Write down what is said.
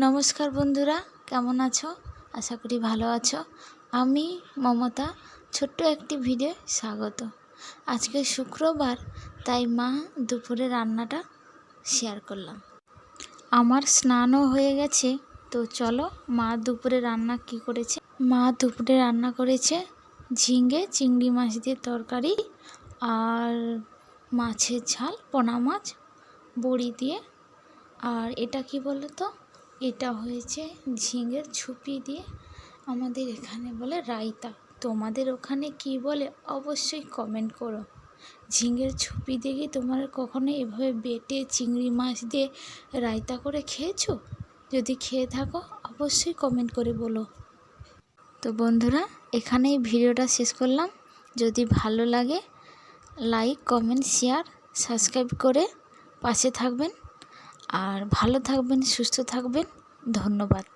নমস্কার বন্ধুরা, কেমন আছো? আশা করি ভালো আছো। আমি মমতা ছোট্ট একটি ভিডিও স্বাগত। আজকে শুক্রবার, তাই মা দুপুরে রান্নাটা শেয়ার করলাম। আমার স্নানও হয়ে গেছে, তো চলো মা দুপুরে রান্না কি করেছে। মা দুপুরে রান্না করেছে ঝিঙে চিংড়ি মাছ দিয়ে তরকারি আর মাছের ঝাল, পোনা মাছ বড়ি দিয়ে। আর এটা কি বলো তো, এটা হয়েছে ঝিঙের ঝুপি দিয়ে, আমাদের এখানে বলে রায়তা। তোমাদের ওখানে কি বলে অবশ্যই কমেন্ট করো। ঝিঙের ঝুপি দিয়ে কি তোমরা কখনো এভাবে বেটে চিংড়ি মাছ দিয়ে রায়তা করে খেয়েছো? যদি খেয়ে থাকো অবশ্যই কমেন্ট করে বলো। তো বন্ধুরা, এখানেই ভিডিওটা শেষ করলাম। যদি ভালো লাগে লাইক, কমেন্ট, শেয়ার, সাবস্ক্রাইব করে পাশে থাকবেন। আর ভালো থাকবেন, সুস্থ থাকবেন। ধন্যবাদ।